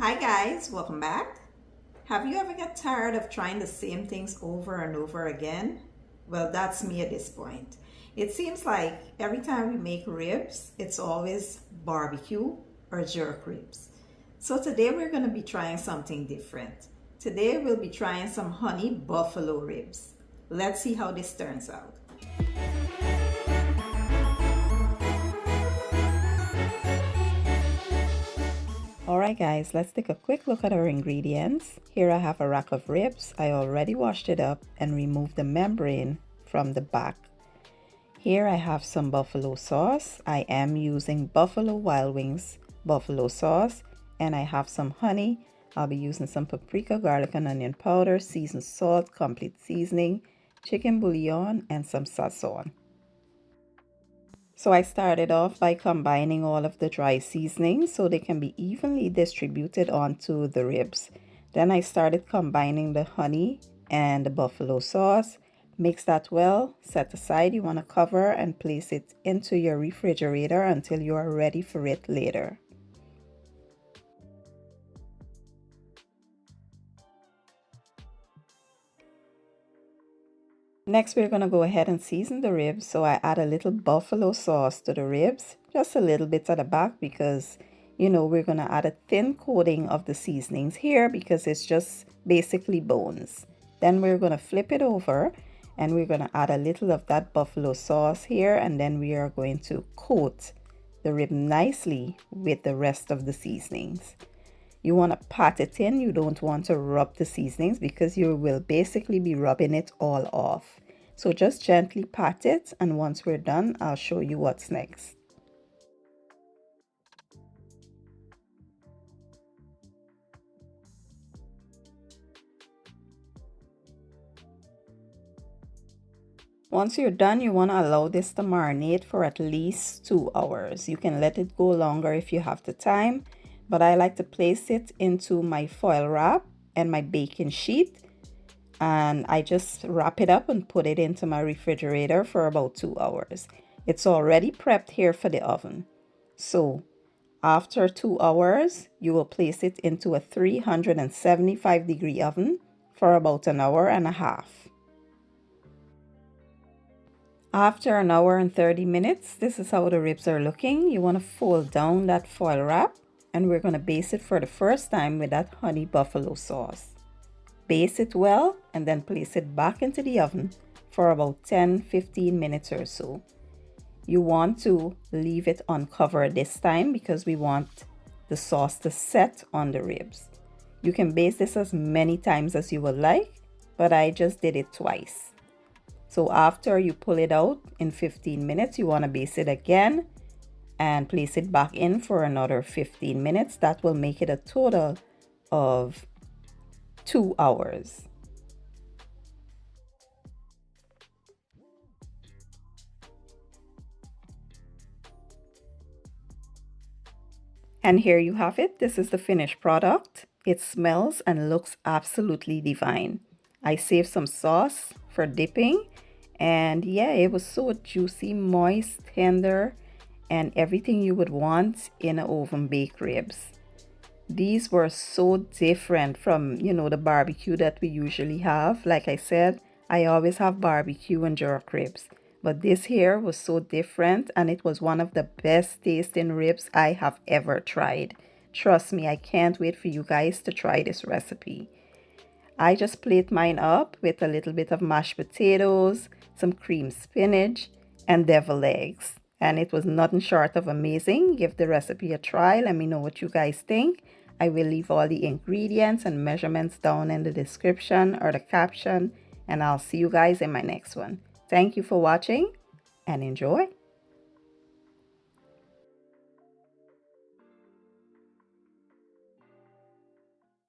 Hi guys, welcome back. Have you ever got tired of trying the same things over and over again? Well, that's me at this point. It seems like every time we make ribs, it's always barbecue or jerk ribs. So today we're going to be trying something different. Today we'll be trying some honey buffalo ribs. Let's see how this turns out. Alright guys, let's take a quick look at our ingredients. Here I have a rack of ribs. I already washed it up and removed the membrane from the back. Here I have some buffalo sauce. I am using Buffalo Wild Wings buffalo sauce, and I have some honey. I'll be using some paprika, garlic and onion powder, seasoned salt, complete seasoning, chicken bouillon, and some sazon. So I started off by combining all of the dry seasonings so they can be evenly distributed onto the ribs. Then I started combining the honey and the buffalo sauce. Mix that well, set aside. You want to cover and place it into your refrigerator until you are ready for it later. Next, we're going to go ahead and season the ribs. So I add a little buffalo sauce to the ribs, just a little bit at the back because, we're going to add a thin coating of the seasonings here because it's just basically bones. Then we're going to flip it over and we're going to add a little of that buffalo sauce here, and then we are going to coat the rib nicely with the rest of the seasonings. You want to pat it in. You don't want to rub the seasonings because you will basically be rubbing it all off. So just gently pat it, and once we're done, I'll show you what's next. Once you're done, you want to allow this to marinate for at least 2 hours. You can let it go longer if you have the time, but I like to place it into my foil wrap and my baking sheet, and I just wrap it up and put it into my refrigerator for about 2 hours. It's already prepped here for the oven. So after 2 hours, you will place it into a 375-degree oven for about an hour and a half. After an hour and 30 minutes, this is how the ribs are looking. You want to fold down that foil wrap, and we're going to baste it for the first time with that honey buffalo sauce. Baste it well and then place it back into the oven for about 10-15 minutes or so. You want to leave it uncovered this time because we want the sauce to set on the ribs. You can baste this as many times as you would like, but I just did it twice. So after you pull it out in 15 minutes, you want to baste it again and place it back in for another 15 minutes. That will make it a total of 2 hours. And here you have it. This is the finished product. It smells and looks absolutely divine. I saved some sauce for dipping, and yeah, it was so juicy, moist, tender, and everything you would want in an oven baked ribs. These were so different from, the barbecue that we usually have. Like I said, I always have barbecue and jerk ribs, but this here was so different, and it was one of the best tasting ribs I have ever tried. Trust me, I can't wait for you guys to try this recipe. I just plate mine up with a little bit of mashed potatoes, some creamed spinach, and deviled eggs. And it was nothing short of amazing. Give the recipe a try. Let me know what you guys think. I will leave all the ingredients and measurements down in the description or the caption. And I'll see you guys in my next one. Thank you for watching and enjoy.